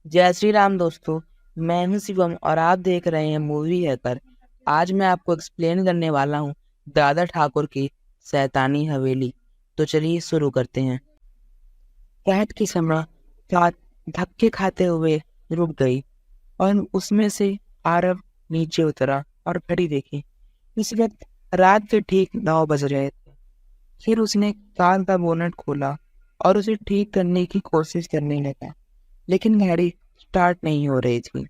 जय श्री राम दोस्तों। मैं हूं शिवम और आप देख रहे हैं मूवी हैकर। आज मैं आपको एक्सप्लेन करने वाला हूं दादा ठाकुर की शैतानी हवेली। तो चलिए शुरू करते हैं। कैद की समय कार धक्के खाते हुए रुक गई और उसमें से आरव नीचे उतरा और घड़ी देखी। इस वक्त रात के ठीक 9 बज रहे थे। फिर उसने कार का बोनट खोला और उसे ठीक करने की कोशिश करने लगा, लेकिन गाड़ी स्टार्ट नहीं हो रही थी।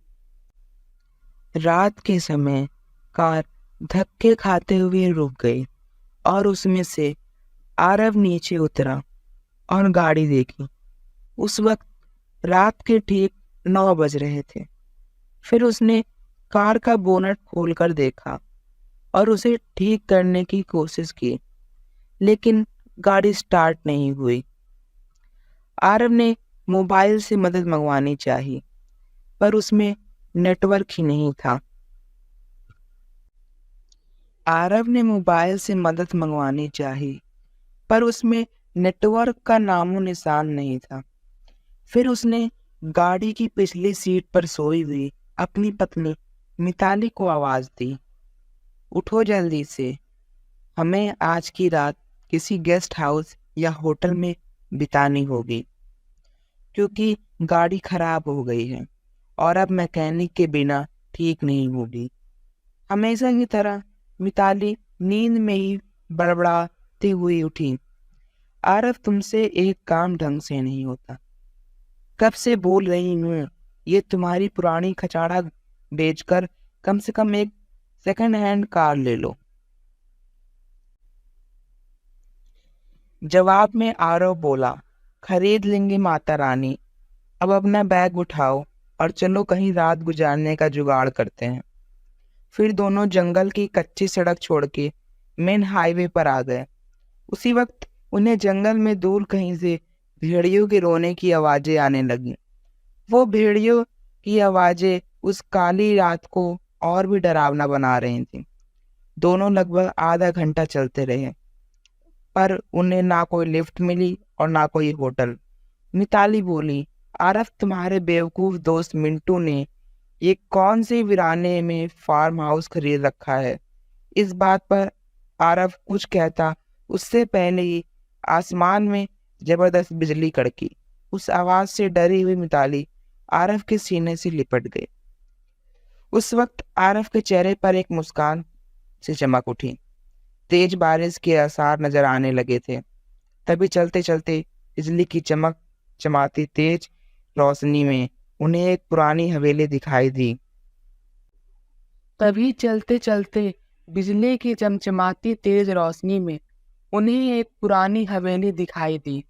रात के समय कार धक्के खाते हुए रुक गई और उसमें से आरव नीचे उतरा और गाड़ी देखी। उस वक्त रात के ठीक 9 बज रहे थे। फिर उसने कार का बोनट खोलकर देखा और उसे ठीक करने की कोशिश की, लेकिन गाड़ी स्टार्ट नहीं हुई। आरव ने मोबाइल से मदद मंगवानी चाहिए, पर उसमें नेटवर्क ही नहीं था। आरव ने मोबाइल से मदद मंगवानी चाहिए, पर उसमें नेटवर्क का नामो निशान नहीं था। फिर उसने गाड़ी की पिछली सीट पर सोई हुई अपनी पत्नी मिताली को आवाज दी, उठो जल्दी से, हमें आज की रात किसी गेस्ट हाउस या होटल में बितानी होगी, क्योंकि गाड़ी खराब हो गई है और अब मैकेनिक के बिना ठीक नहीं होगी। हमेशा की तरह मिताली नींद में ही बड़बड़ाती हुई उठी। आरव, तुमसे एक काम ढंग से नहीं होता। कब से बोल रही हूँ, ये तुम्हारी पुरानी खचाड़ा बेचकर कम से कम एक सेकंड हैंड कार ले लो। जवाब में आरव बोला, खरीद लेंगे माता रानी। अब अपना बैग उठाओ और चलो कहीं रात गुजारने का जुगाड़ करते हैं। फिर दोनों जंगल की कच्ची सड़क छोड़ के मेन हाईवे पर आ गए। उसी वक्त उन्हें जंगल में दूर कहीं से भेड़ियों के रोने की आवाजें आने लगीं। वो भेड़ियों की आवाजें उस काली रात को और भी डरावना बना रही थीं। दोनों लगभग आधा घंटा चलते रहे, पर उन्हें ना कोई लिफ्ट मिली और ना कोई होटल। मिताली बोली, आरव, तुम्हारे बेवकूफ दोस्त मिंटू ने ये कौन से वीराने में फार्म हाउस खरीद रखा है। इस बात पर आरव कुछ कहता उससे पहले ही आसमान में जबरदस्त बिजली कड़की। उस आवाज से डरी हुई मिताली आरव के सीने से लिपट गई। उस वक्त आरव के चेहरे पर एक मुस्कान से चमक उठी। तेज बारिश के आसार नजर आने लगे थे। तभी चलते चलते बिजली की चमक चमाती तेज रोशनी में उन्हें एक पुरानी हवेली दिखाई दी। तभी चलते चलते बिजली की चमचमाती तेज रोशनी में उन्हें एक पुरानी हवेली दिखाई दी।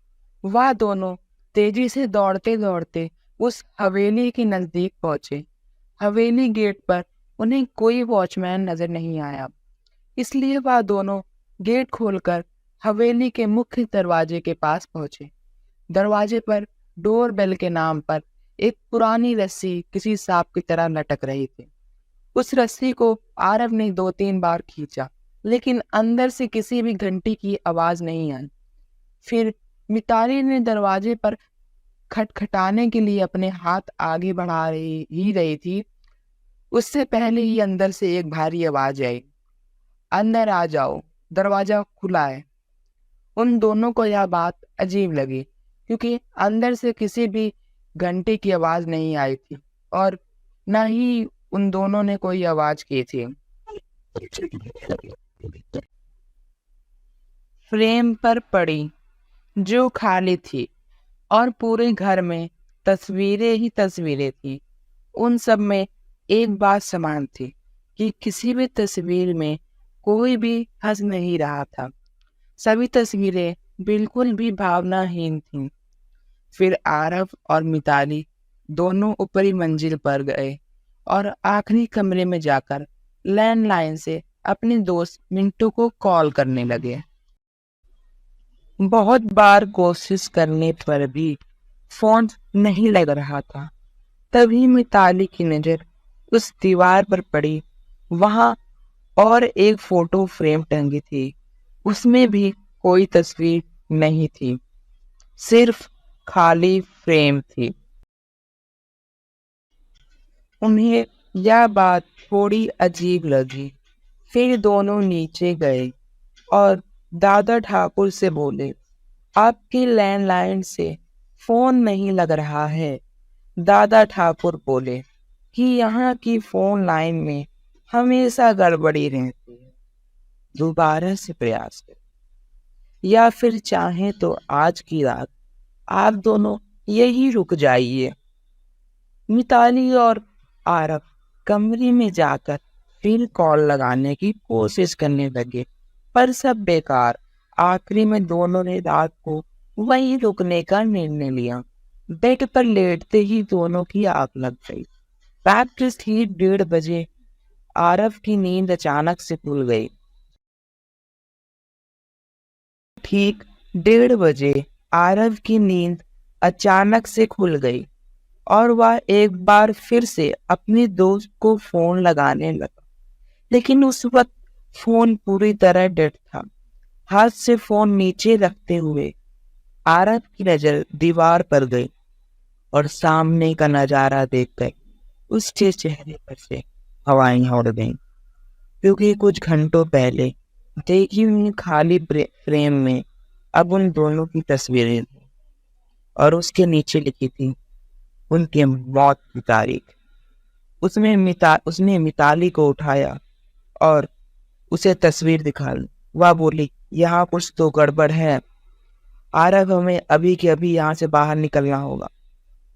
वह दोनों तेजी से दौड़ते दौड़ते उस हवेली के नजदीक पहुंचे। हवेली गेट पर उन्हें कोई वॉचमैन नजर नहीं आया, इसलिए वह दोनों गेट खोलकर हवेली के मुख्य दरवाजे के पास पहुंचे। दरवाजे पर डोर बेल के नाम पर एक पुरानी रस्सी किसी सांप की तरह लटक रही थी। उस रस्सी को आरव ने 2-3 बार खींचा, लेकिन अंदर से किसी भी घंटी की आवाज नहीं आई। फिर मिताली ने दरवाजे पर खटखटाने के लिए अपने हाथ आगे बढ़ा रही थी, उससे पहले ही अंदर से एक भारी आवाज आई, अंदर आ जाओ, दरवाजा खुला है। उन दोनों को यह बात अजीब लगी, क्योंकि अंदर से किसी भी घंटे की आवाज नहीं आई थी और न ही उन दोनों ने कोई आवाज की थी। फ्रेम पर पड़ी जो खाली थी और पूरे घर में तस्वीरें ही तस्वीरें थी। उन सब में एक बात समान थी कि किसी भी तस्वीर में कोई भी हंस नहीं रहा था। सभी तस्वीरें बिल्कुल भी भावनाहीन थीं। फिर आरव और मिताली दोनों ऊपरी मंजिल पर गए और आखिरी कमरे में जाकर लैंडलाइन से अपने दोस्त मिंटू को कॉल करने लगे। बहुत बार कोशिश करने पर भी फोन नहीं लग रहा था। तभी मिताली की नजर उस दीवार पर पड़ी। वहां और एक फोटो फ्रेम टंगी थी। उसमें भी कोई तस्वीर नहीं थी, सिर्फ खाली फ्रेम थी। उन्हें यह बात थोड़ी अजीब लगी। फिर दोनों नीचे गए और दादा ठाकुर से बोले, आपकी लैंडलाइन से फोन नहीं लग रहा है। दादा ठाकुर बोले कि यहाँ की फोन लाइन में हमेशा गड़बड़ी रहती है। दोबारा से प्रयास करें, या फिर चाहें तो आज की रात आप दोनों यही रुक जाइए। मिताली और आरव कमरे में जाकर फिर कॉल लगाने की कोशिश करने लगे, पर सब बेकार। आखिरी में दोनों ने रात को वहीं रुकने का निर्णय लिया। बेड पर लेटते ही दोनों की आंख लग गई। प्रैक्टिस थी 1:30 बजे। आरव की नींद अचानक से खुल गई। ठीक 1:30 बजे आरव की नींद अचानक से खुल गई और वह एक बार फिर से अपने दोस्त को फोन लगाने लगा। लेकिन उस वक्त फोन पूरी तरह डेड था। हाथ से फोन नीचे रखते हुए आरव की नजर दीवार पर गई और सामने का नजारा देखकर उसके चेहरे पर से हवाएं उड़ गईं, क्योंकि कुछ घंटों पहले देखी हुई खाली फ्रेम में अब उन दोनों की तस्वीरें थी और उसके नीचे लिखी थी उनके मौत की तारीख। उसने मिताली को उठाया और उसे तस्वीर दिखाई। वह बोली, यहाँ कुछ तो गड़बड़ है आरव, हमें अभी के अभी यहाँ से बाहर निकलना होगा।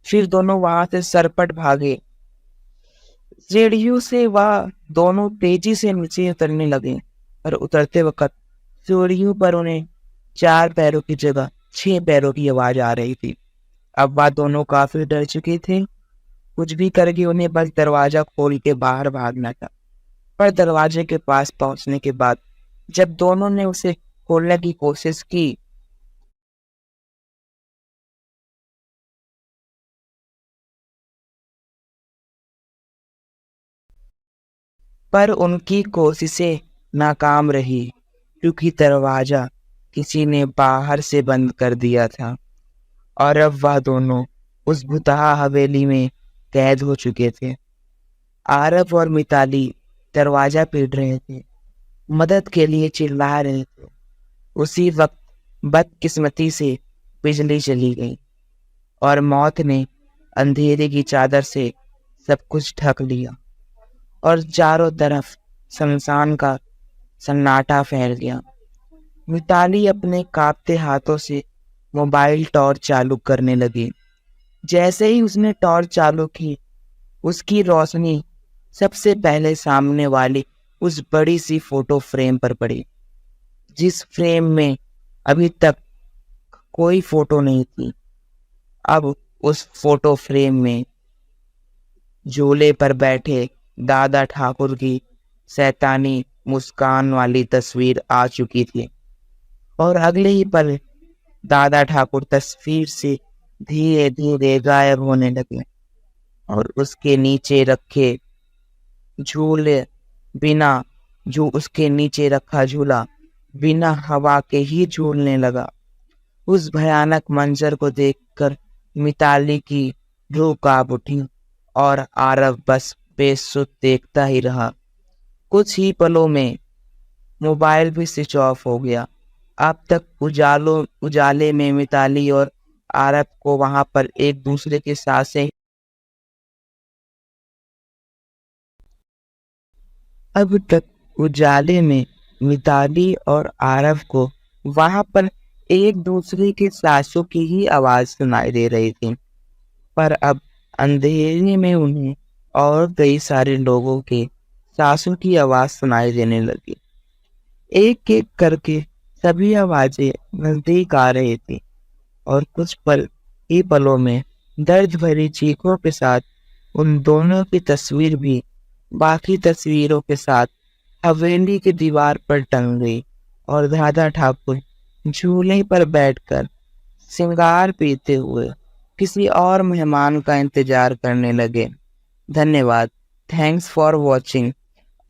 फिर दोनों वहां से सरपट भागे। सीढ़ियों से वह दोनों तेजी से नीचे उतरने लगे, पर उतरते वक्त सीढ़ियों पर उन्हें 4 पैरों की जगह 6 पैरों की आवाज आ रही थी। अब वह दोनों काफी डर चुके थे। कुछ भी करके उन्हें बस दरवाजा खोल के बाहर भागना था। पर दरवाजे के पास पहुंचने के बाद जब दोनों ने उसे खोलने की कोशिश की, पर उनकी कोशिशें नाकाम रही, क्योंकि दरवाजा किसी ने बाहर से बंद कर दिया था और अब वह दोनों उस भुतहा हवेली में कैद हो चुके थे। आरव और मिताली दरवाजा पीट रहे थे, मदद के लिए चिल्ला रहे थे। उसी वक्त बदकिस्मती से बिजली चली गई और मौत ने अंधेरे की चादर से सब कुछ ढक लिया और चारों तरफ शमशान का सन्नाटा फैल गया। मिताली अपने कांपते हाथों से मोबाइल टॉर्च चालू करने लगी। जैसे ही उसने टॉर्च चालू की, उसकी रोशनी सबसे पहले सामने वाली उस बड़ी सी फोटो फ्रेम पर पड़ी, जिस फ्रेम में अभी तक कोई फोटो नहीं थी। अब उस फोटो फ्रेम में झूले पर बैठे दादा ठाकुर की शैतानी मुस्कान वाली तस्वीर आ चुकी थी और अगले ही पल दादा ठाकुर तस्वीर से धीरे धीरे गायब होने लगे और उसके नीचे रखे झूले बिना जो उसके नीचे रखा झूला बिना हवा के ही झूलने लगा। उस भयानक मंजर को देखकर मिताली की रूह कांप उठी और आरव बस बेसुध देखता ही रहा। कुछ ही पलों में मोबाइल भी स्विच ऑफ हो गया। अब तक उजाले में मिताली और आरव को वहां पर एक दूसरे के साथ से अब तक उजाले में मिताली और आरव को वहां पर एक दूसरे के सांसों की ही आवाज सुनाई दे रही थी, पर अब अंधेरे में उन्हें और कई सारे लोगों के सांसों की आवाज सुनाई देने लगी। एक एक करके सभी आवाजें नजदीक आ रही थी और कुछ पल ही पलों में दर्द भरी चीखों के साथ उन दोनों की तस्वीर भी बाकी तस्वीरों के साथ हवेली की दीवार पर टंग गई और दादा ठाकुर झूले पर बैठकर सिंगार पीते हुए किसी और मेहमान का इंतजार करने लगे। धन्यवाद। Thanks for watching.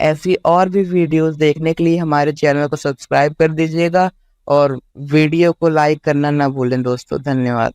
ऐसी और भी वीडियोस देखने के लिए हमारे चैनल को सब्सक्राइब कर दीजिएगा और वीडियो को लाइक करना ना भूलें दोस्तों। धन्यवाद।